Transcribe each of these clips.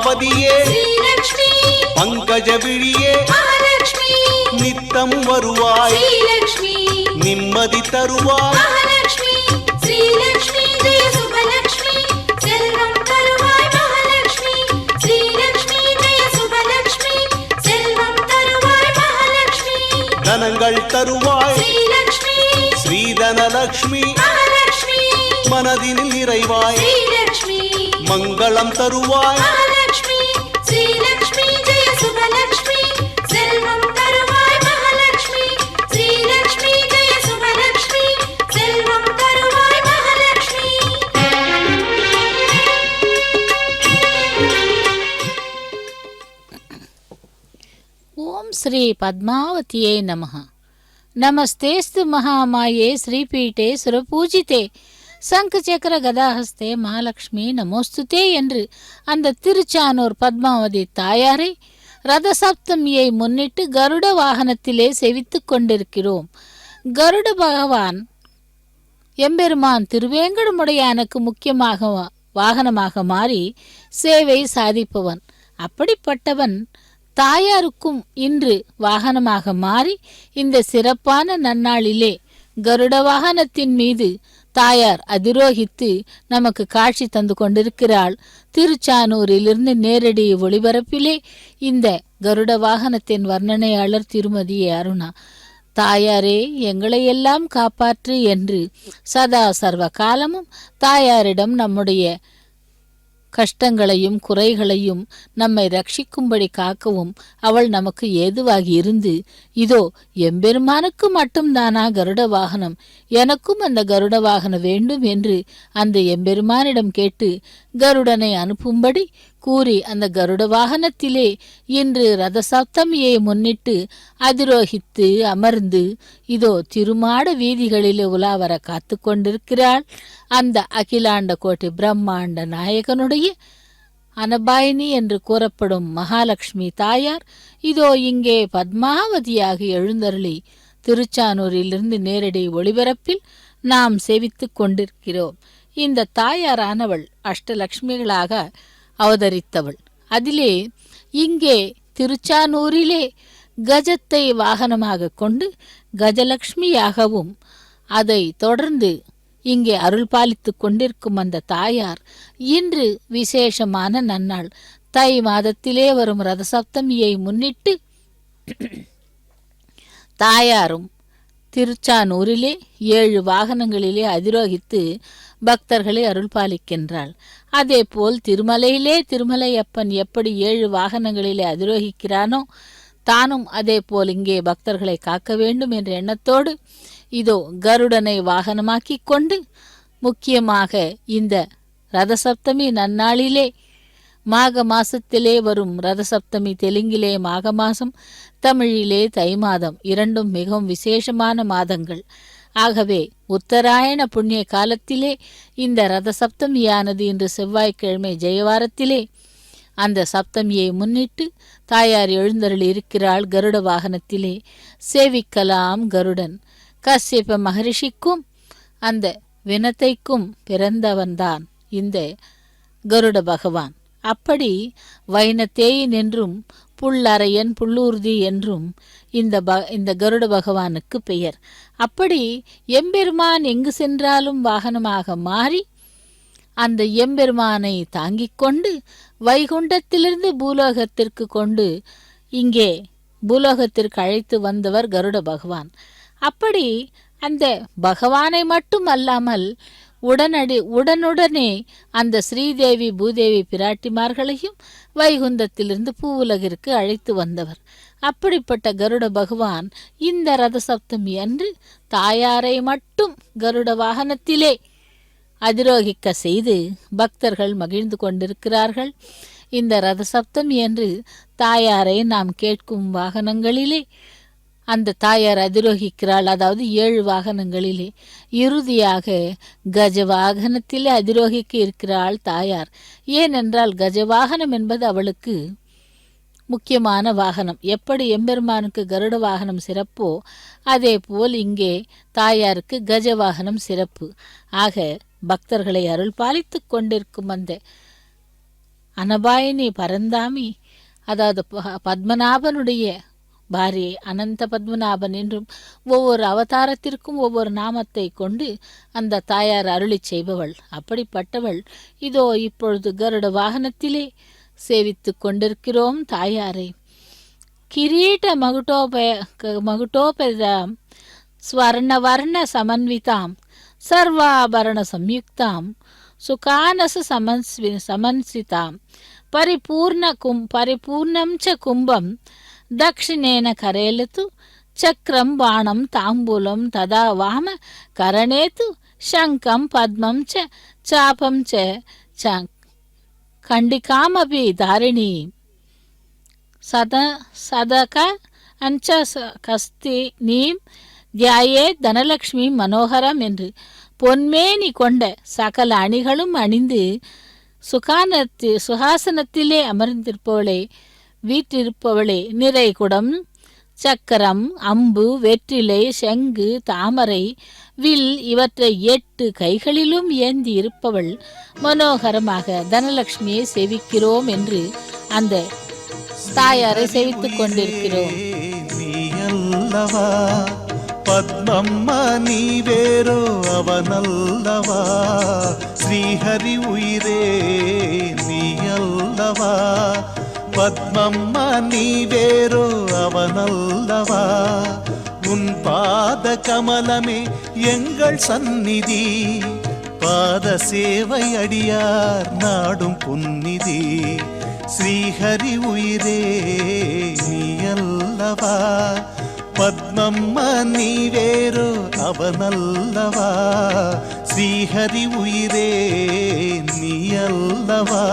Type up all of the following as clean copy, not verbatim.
பத்மாவதியே ஸ்ரீலக்ஷ்மி பங்கஜ விழியே மகாலட்சுமி நித்தம் வருவாய் ஸ்ரீலக்ஷ்மி நிம்மதி தருவாய் மகாலட்சுமி ஸ்ரீலக்ஷ்மி ஜெய சுபலக்ஷ்மி செல்வம் தருவாய் மகாலட்சுமி ஸ்ரீலக்ஷ்மி ஜெய சுபலக்ஷ்மி செல்வம் தருவாய் மகாலட்சுமி தனங்கள் தருவாய் ஸ்ரீலக்ஷ்மி ஸ்ரீதனலக்ஷ்மி மகாலட்சுமி மனதினில் நிறைவாய் ஸ்ரீலக்ஷ்மி மங்களம் தருவாய் மகாலட்சுமி ஸ்ரீலக்ஷ்மி ஜெய சுபலக்ஷ்மி செல்வம் தருவாய் மகாலட்சுமி ஸ்ரீலக்ஷ்மி ஜெய சுபலக்ஷ்மி செல்வம் தருவாய் மகாலட்சுமி. ஓம் ஸ்ரீ பத்மாவதியே நமஹ. நமஸ்தேஸ்து மகாமாயே ஸ்ரீபீட்டே சுரபூஜிதே சங்கு சக்கர கதாஹஸ்தே மகாலட்சுமி நமோஸ்துதே என்று அந்த திருச்சானூர் பத்மாவதி தாயாரை ரத சப்தமியை முன்னிட்டு கருட வாகனத்திலே செவித்துக் கொண்டிருக்கிறோம். கருட பகவான் எம்பெருமான் திருவேங்கடமுடையானுக்கு முக்கியமாக வாகனமாக மாறி சேவை சாதிப்பவன். அப்படிப்பட்டவன் தாயாருக்கும் இன்று வாகனமாக மாறி இந்த சிறப்பான நன்னாளிலே கருட வாகனத்தின் மீது தாயார் அதிரோகித்து நமக்கு காட்சி தந்து கொண்டிருக்கிறாள். திருச்சானூரிலிருந்து நேரடி ஒளிபரப்பிலே இந்த கருட வாகனத்தின் வர்ணனையாளர் திருமதி அருணா. தாயாரே எங்களையெல்லாம் காப்பாற்று என்று சதா சர்வ காலமும் தாயாரிடம் நம்முடைய கஷ்டங்களையும் குறைகளையும் நம்மை ரட்சிக்கும்படி காக்கவும் அவள் நமக்கு ஏதுவாகி இருந்து இதோ எம்பெருமானுக்கு மட்டும்தானா கருட வாகனம், எனக்கும் அந்த கருட வாகனம் வேண்டும் என்று அந்த எம்பெருமானிடம் கேட்டு கருடனை அனுப்பும்படி கூறி அந்த கருட வாகனத்திலே இன்று ரத சப்தமியை முன்னிட்டு அதிரோகித்து அமர்ந்து இதோ திருமாட வீதிகளிலே உலாவர காத்து கொண்டிருக்கிறாள் அந்த அகிலாண்ட கோட்டி பிரம்மாண்ட நாயகனுடைய அனபாயினி என்று கூறப்படும் மகாலட்சுமி தாயார் இதோ இங்கே பத்மாவதியாக எழுந்தருளி திருச்சானூரிலிருந்து நேரடி ஒளிபரப்பில் நாம் சேவித்துக் கொண்டிருக்கிறோம். இந்த தாயாரானவள் அஷ்டலட்சுமிகளாக அவதரித்தவள். அதிலே இங்கே திருச்சானூரிலே கஜத்தை வாகனமாக கொண்டு கஜலட்சுமியாகவும் அதை தொடர்ந்து இங்கே அருள் பாலித்துக் கொண்டிருக்கும் அந்த தாயார் இன்று விசேஷமான நன்னாள் தை மாதத்திலே வரும் ரதசப்தமியை முன்னிட்டு தாயாரும் திருச்சானூரிலே 7 வாகனங்களிலே அதிரோகித்து பக்தர்களை அருள் பாலிக்கின்றாள். அதே போல் திருமலையிலே திருமலையப்பன் எப்படி 7 வாகனங்களிலே அதிரோகிக்கிறானோ தானும் அதே போல் இங்கே பக்தர்களை காக்க வேண்டும் என்ற எண்ணத்தோடு இதோ கருடனை வாகனமாக்கி கொண்டு முக்கியமாக இந்த ரதசப்தமி நன்னாளிலே மாக மாசத்திலே வரும் ரதசப்தமி தெலுங்கிலே மாக மாசம், தமிழிலே தை மாதம், இரண்டும் மிகவும் விசேஷமான மாதங்கள். ஆகவே உத்தராயண புண்ணிய காலத்திலே இந்த ரத சப்தமியானது இன்று செவ்வாய்க்கிழமை ஜெயவாரத்திலே அந்த சப்தமியை முன்னிட்டு தாயார் எழுந்தருளி இருக்கிறாள் கருட வாகனத்திலே. சேவிக்கலாம் கருடன். கஸ்யப மகரிஷிக்கும் அந்த வினத்தைக்கும் பிறந்தவன்தான் இந்த கருட பகவான். அப்படி வைனத்தேயின் என்றும் புல்லரையன் புல்லூர்தி என்றும் இந்த கருட பகவானுக்கு பெயர். அப்படி எம்பெருமான் எங்கு சென்றாலும் வாகனமாக மாறி அந்த எம்பெருமானை தாங்கிக் கொண்டு வைகுண்டத்திலிருந்து பூலோகத்திற்கு கொண்டு இங்கே பூலோகத்திற்கு அழைத்து வந்தவர் கருட பகவான். அப்படி அந்த பகவானை மட்டும் அல்லாமல் உடனுடனே அந்த ஸ்ரீதேவி பூதேவி பிராட்டிமார்களையும் வைகுந்தத்திலிருந்து பூவுலகிற்கு அழைத்து வந்தவர். அப்படிப்பட்ட கருட பகவான் இந்த ரத சப்தமி அன்று தாயாரை மட்டும் கருட வாகனத்திலே அதிரோகிக்க செய்து பக்தர்கள் மகிழ்ந்து கொண்டிருக்கிறார்கள். இந்த ரத சப்தமி அன்று தாயாரை நாம் கேட்கும் வாகனங்களிலே அந்த தாயார் அதிரோகிக்கிறாள். அதாவது 7 வாகனங்களிலே இறுதியாக கஜ வாகனத்திலே அதிரோகிக்க இருக்கிறாள் தாயார். ஏனென்றால் கஜவாகனம் என்பது அவளுக்கு முக்கியமான வாகனம். எப்படி எம்பெருமானுக்கு கருட வாகனம் சிறப்போ அதே போல் இங்கே தாயாருக்கு கஜ வாகனம் சிறப்பு. ஆக பக்தர்களை அருள் பாலித்து கொண்டிருக்கும் அந்த அனபாயினி பரந்தாமி, அதாவது பத்மநாபனுடைய பாரியை அனந்த பத்மநாபன் என்றும் ஒவ்வொரு அவதாரத்திற்கும் ஒவ்வொரு நாமத்தை கொண்டு அந்த தாயார் அருளி செய்பவள். அப்படிப்பட்டவள் இதோ இப்பொழுது கருட வாகனத்திலே சேவித்து கொண்டிருக்கிறோம் தாயாரை. கிரீட மகுட்டோபதாம் ஸ்வர்ணவர்ண சமன்விதாம் சர்வாபரண சம்யுக்தாம் சுகானச சமன்சிதாம் பரிபூர்ணம் ச கும்பம் தக்ஷிணேன கரேலத்து சக்கரம் பாணம் தாம்பூலம் ததா வாம கரணேத்து சங்கம் பத்மம் ச சாபம் ச கண்டிகாமபி தாரிணி சதக அஞ்ச கஸ்தி நீம் தியாயே தனலக்ஷ்மி மனோகரம் என்று பொன்மேனி கொண்ட சகல அணிகளும் அணிந்து சுகாசனத்திலே அமர்ந்திருப்பவளே, வீற்றிருப்பவளே, நிறை குடம், சக்கரம், அம்பு, வெற்றிலை, செங்கு, தாமரை, வில் இவற்றை 8 கைகளிலும் ஏந்தி இருப்பவள் மனோகரமாக தனலட்சுமியை சேவிக்கிறோம் என்று அந்த தாயாரை சேவித்துக் கொண்டிருக்கிறோம். பத்மம்ம நீ வேறோ அவனல்லவா, ஸ்ரீஹரி உயிரே நீ அல்லவா. பத்மம்ம நீ வேறோ அவனல்லவா, உன் பாத கமலமே எங்கள் சந்நிதி. பாத சேவை அடியார் நாடும் புன்னிதி. ஸ்ரீஹரி உயிரே நீ அல்லவா, பத்மம்ம நீ வேறோ அவனல்லவா, ஸ்ரீஹரி உயிரே நீ அல்லவா.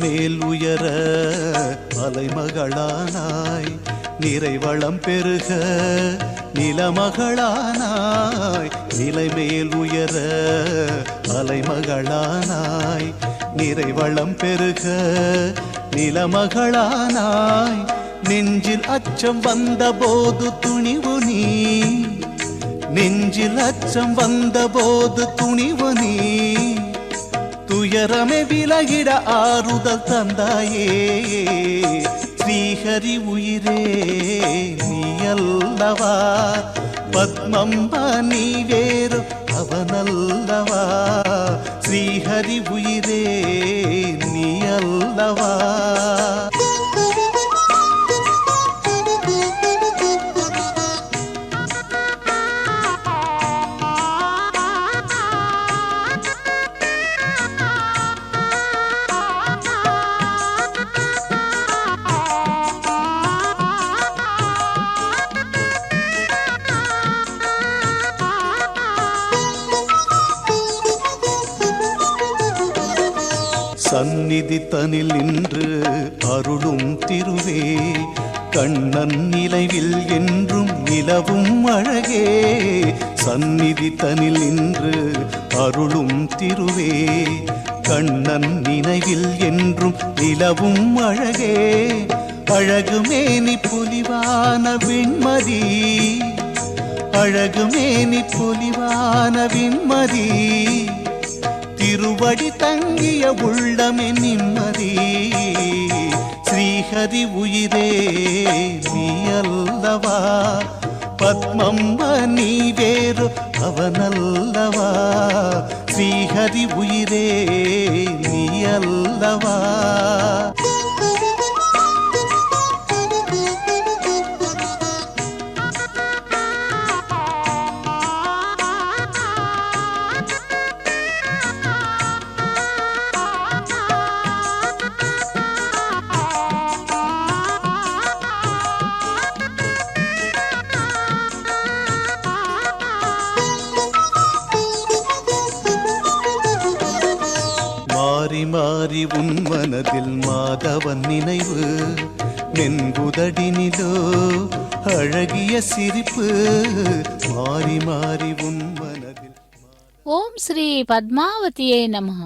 மேல் உயர மலைமகளானாய், நிறைவளம் பெருக நிலமகளானாய். நிலைமேல் உயர அலைமகளானாய், நிறைவளம் பெருக நிலமகளானாய். நெஞ்சில் அச்சம் வந்தபோது துணிவு நீ, நெஞ்சில் அச்சம் வந்தபோது துணிவு நீ. துயரமே விலகிட ஆறுதல் தந்தாயே, ஸ்ரீஹரி உயிரே நீ அல்லவா. பத்மம்ம நீ வேறு அவனல்லவா, ஸ்ரீஹரி உயிரே நீ அல்லவா. சந்நிதி தனில் நின்று அருளும் திருவே, கண்ணன் நிலைவில் என்றும் நிலவும் அழகே. சந்நிதி தனில் நின்று அருளும் திருவே, கண்ணன் நினைவில் என்றும் நிலவும் அழகே. அழகுமேனி பொலிவான விண்மதி, அழகுமேனி பொலிவான விண்மதி. திருவடி தங்கிய உள்ளமே நிம்மதி. ஸ்ரீஹரி உயிரே நீ அல்லவா, பத்மம்ம நீ வேறு அவனல்லவா, ஸ்ரீஹரி உயிரே நீ அல்லவா. மாறி மாறி உன் மனதில் மாதவன் நினைவு, நென்புதடினிலோ அழகிய சிரிப்பு. மாறி மாறி உன் மனதில். ஓம் ஸ்ரீ பத்மாவதியே நமः.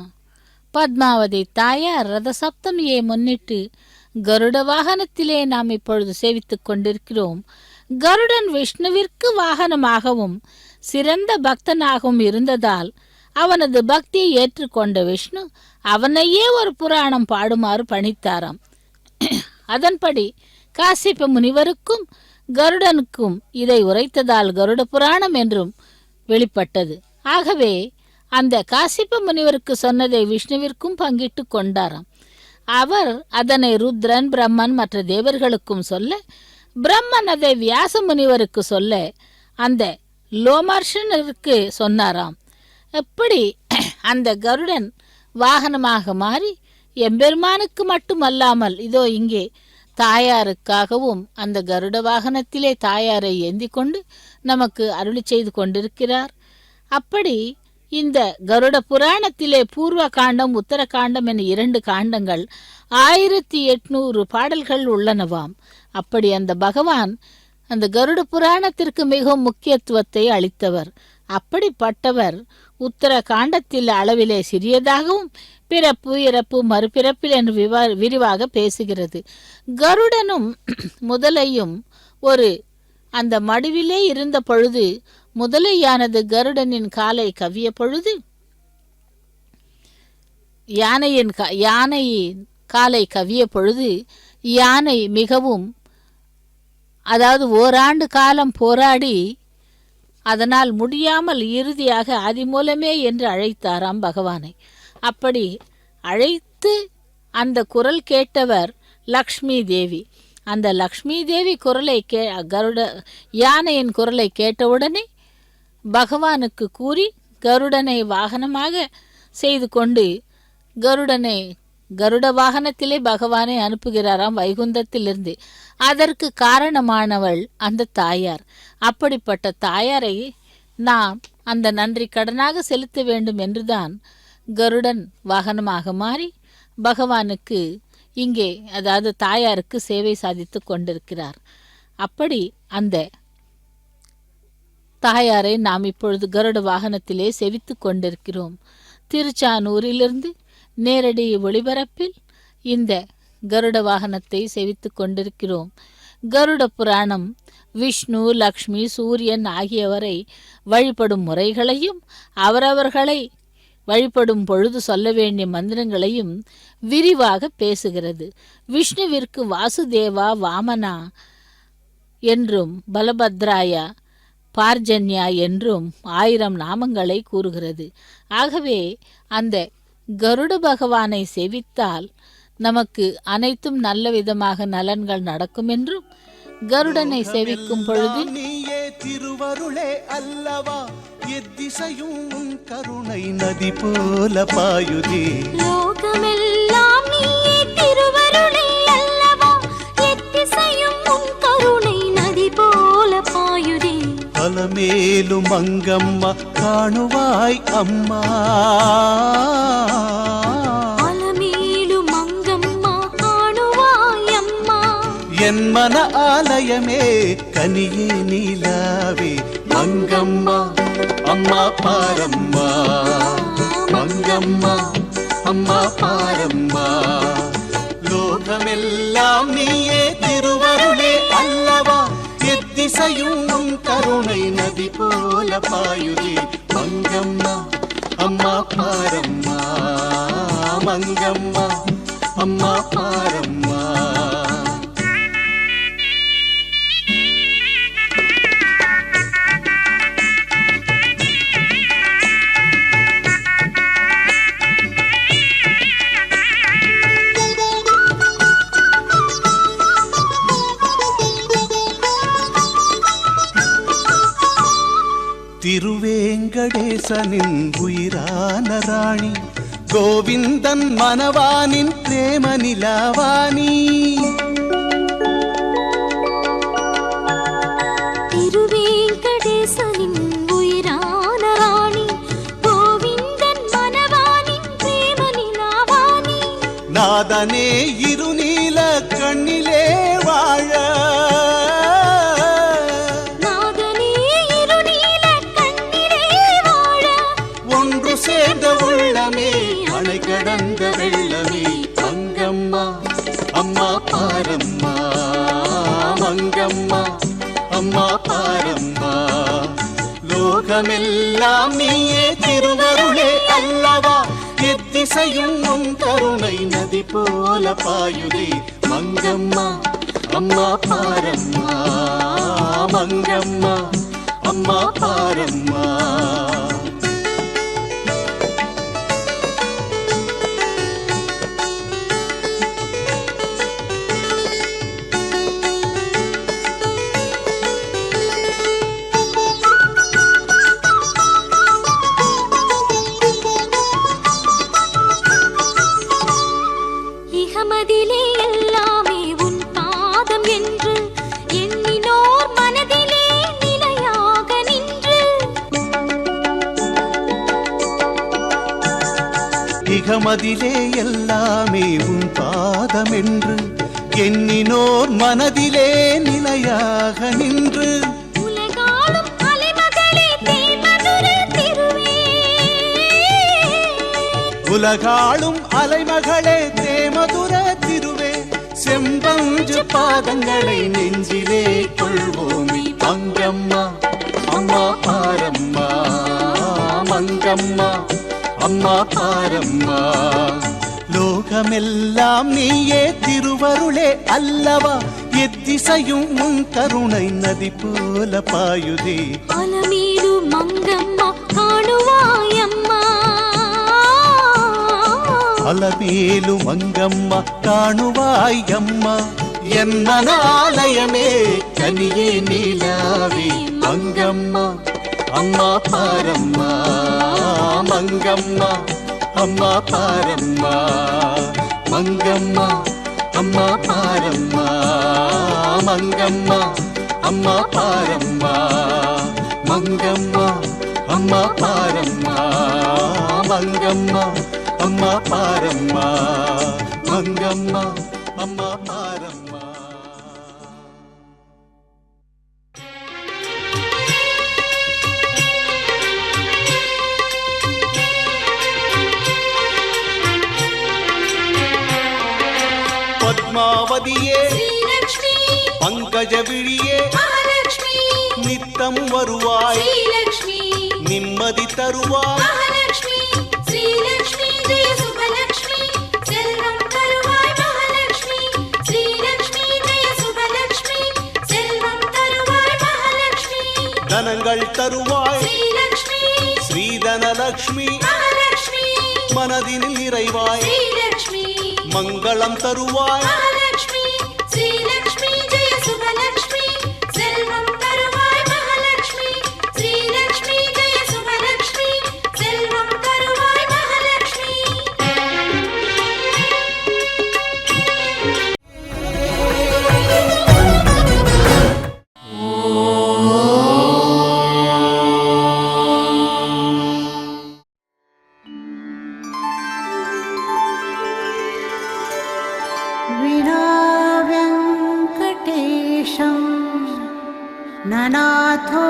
பத்மாவதி தாயார் ரத சப்தமியை முன்னிட்டு கருட வாகனத்திலே நாம் இப்பொழுது சேவித்துக் கொண்டிருக்கிறோம். கருடன் விஷ்ணுவிற்கு வாகனமாகவும் சிறந்த பக்தனாகவும் இருந்ததால் அவனது பக்தியை ஏற்றுக்கொண்ட விஷ்ணு அவனையே ஒரு புராணம் பாடுமாறு பணித்தாராம். அதன்படி காசிப்ப முனிவருக்கும் கருடனுக்கும் இதை உரைத்ததால் கருட புராணம் என்றும் வெளிப்பட்டது. ஆகவே அந்த காசிப்ப முனிவருக்கு சொன்னதை விஷ்ணுவிற்கும் பங்கிட்டு கொண்டாராம். அவர் அதனை ருத்ரன், பிரம்மன் மற்ற தேவர்களுக்கும் சொல்ல, பிரம்மன் அதை வியாச முனிவருக்கு சொல்ல, அந்த லோமர்ஷனருக்கு சொன்னாராம். எப்படி அந்த கருடன் வாகனமாக மாறி எம்பெருமானுக்கு மட்டுமல்லாமல் இதோ இங்கே தாயாருக்காகவும் அந்த கருட வாகனத்திலே தாயாரை ஏந்தி கொண்டு நமக்கு அருளி செய்து கொண்டிருக்கிறார். அப்படி இந்த கருட புராணத்திலே பூர்வ காண்டம், உத்தர காண்டம் என 2 காண்டங்கள் 1800 பாடல்கள் உள்ளனவாம். அப்படி அந்த பகவான் அந்த கருட புராணத்திற்கு மிகவும் முக்கியத்துவத்தை அளித்தவர். அப்படிப்பட்டவர் உத்தர காண்டத்தில் அளவிலே சிறியதாகவும் பிறப்பு, இறப்பு, மறுபிறப்பில் என்று விரிவாக பேசுகிறது. கருடனும் முதலையும் ஒரு அந்த மடுவிலே இருந்த பொழுது முதலையானது கருடனின் காலை கவ்விய பொழுது யானையின் காலை கவ்விய பொழுது யானை மிகவும், அதாவது ஓராண்டு காலம் போராடி அதனால் முடியாமல் இறுதியாக அதிமூலமே என்று அழைத்தாராம் பகவானை. அப்படி அழைத்து அந்த குரல் கேட்டவர் லக்ஷ்மி தேவி. அந்த லக்ஷ்மி தேவி குரலை கருட யானையின் குரலை கேட்டவுடனே பகவானுக்கு கூறி கருடனை வாகனமாக செய்து கொண்டு கருட வாகனத்திலே பகவானை அனுப்புகிறாராம் வைகுந்தத்திலிருந்து. அதற்கு காரணமானவள் அந்த தாயார். அப்படிப்பட்ட தாயாரை நாம் அந்த நன்றி கடனாக செலுத்த வேண்டும் என்றுதான் கருடன் வாகனமாக மாறி பகவானுக்கு இங்கே, அதாவது தாயாருக்கு சேவை சாதித்து கொண்டிருக்கிறார். அப்படி அந்த தாயாரை நாம் இப்பொழுது கருட வாகனத்திலே செவித்து கொண்டிருக்கிறோம். திருச்சானூரிலிருந்து நேரடி ஒளிபரப்பில் இந்த கருட வாகனத்தை செவித்து கொண்டிருக்கிறோம். கருட புராணம் விஷ்ணு, லக்ஷ்மி, சூரியன் ஆகியவரை வழிபடும் முறைகளையும் அவரவர்களை வழிபடும் பொழுது சொல்ல வேண்டிய மந்திரங்களையும் விரிவாக பேசுகிறது. விஷ்ணுவிற்கு வாசுதேவா, வாமனா என்றும் பலபத்ராயா, பார்ஜன்யா என்றும் 1000 நாமங்களை கூறுகிறது. ஆகவே அந்த கருட பகவானை சேவித்தால் நமக்கு அனைத்தும் நல்ல விதமாக நலன்கள் நடக்கும் என்றும், கருடனை சேவிக்கும் பொழுது நீயே திருவருளே அல்லவா, எத்திசையும் உன் கருணை நதி போல பாயுதே. லோகமெல்லாம் நீயே திருவருளே அல்லவா, எத்திசையும் உன் கருணை நதி போல பாயுதே. அலமேலும் அங்கம்மா காணுவாய் அம்மா, அலமேலும் அங்கம்மா காணுவாய் அம்மா. என் மன ஆலயமே கனியே நீலாவே, மங்கம்மா அம்மா பாரம்மா, மங்கம்மா அம்மா பாரம்மா. லோகமெல்லாம் நீயே திருவருளே அல்லவா, எத்திசையும் உன் கருணை நதி போல பாயுதே. மங்கம்மா அம்மா பாரம்மா, மங்கம்மா அம்மா பாரம்மா. திருவேங்கடேசனின் உயிரான ராணி, கோவிந்தன் மனவானின் பிரேம நிலாவாணி. திருவேங்கடேசனின் உயிரான ராணி, கோவிந்தன் மனவானின் பிரேம நிலாவாணி. நாதனே இருநீல கண்ணிலே வாழ, சேர்ந்த உள்ளமே அணை கடந்த எத்திசையும் உன் கருணை நதி போல பாயுதே மங்கம்மா அம்மா பாரம்மா மங்கம்மா அம்மா பாரம்மா. இகமதிலே எல்லாமே உன் பாதம் என்று எண்ணினோர் மனதிலே நிலையாக நின்று. இகமதிலே எல்லாமே உன் பாதம் என்று எண்ணினோர் மனதிலே நிலையாக நின்று. உலகாளும் அலைமகளே தேமதுர திருவே. உலகாளும் அலைமகளே தேமதுர திருவே செம்பஞ்சு பாதங்களை நெஞ்சிலே கொள்வோமே மங்கம்மா அம்மா பாரம்மா மங்கம்மா அம்மா பாரம்மா. லோகமெல்லாம் நீயே திருவருளே அல்லவா எத்திசையும் உன் கருணை நதி போல பாயுதே. அலமேலு மங்கம்மா காணுவாயம்மா. அலமேலு மங்கம்மா காணுவாய் அம்மா என் மனாலயமே கனியே நீலாவே மங்கம்மா அம்மா பாரம்மா மங்கம்மா அம்மா பாரம்மா மங்கம்மா அம்மா பாரம்மா மங்கம்மா அம்மா பாரம்மா மங்கம்மா அம்மா பாரம்மா மங்கம்மா அம்மா பாரம்மா மங்கம்மா அம்மா பாரம்மா. பத்மாவதியே ஸ்ரீலக்ஷ்மி பங்கஜ விழியே மகாலட்சுமி நித்தம் வருவாய் ஸ்ரீலக்ஷ்மி நிம்மதி தருவாய் மகாலட்சுமி ஸ்ரீலக்ஷ்மி ஜெய சுபலக்ஷ்மி செல்வம் தருவாய் மகாலட்சுமி ஸ்ரீலக்ஷ்மி ஜெய சுபலக்ஷ்மி செல்வம் தருவாய் மகாலட்சுமி தனங்கள் தருவாய் ஸ்ரீலக்ஷ்மி ஸ்ரீதனலக்ஷ்மி மகாலட்சுமி மனதினில் நிறைவாய் ஸ்ரீலக்ஷ்மி மங்களம் தருவாய் மகாலட்சுமி ஸ்ரீலக்ஷ்மி ஜெய சுபலக்ஷ்மி செல்வம் தருவாய் மகாலட்சுமி ஸ்ரீலக்ஷ்மி ஜெய சுபலக்ஷ்மி செல்வம் தருவாய் மகாலட்சுமி. विना वेङ्कटेशं ननाथो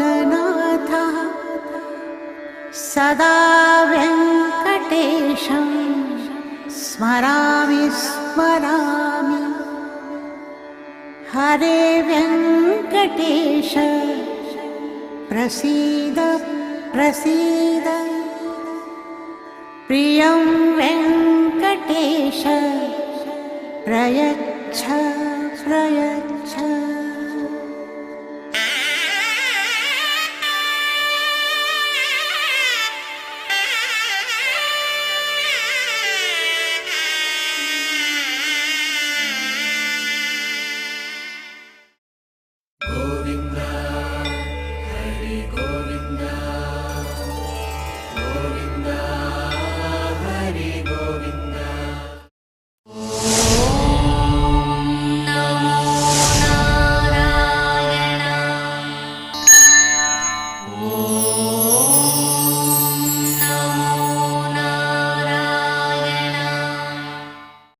ननाथः सदा वेङ्कटेशं स्मरामि स्मरामि. हरे वेङ्कटेश प्रसीद प्रसीद. प्रियं वेङ्कटेश प्रयच्छ प्रयच्छ.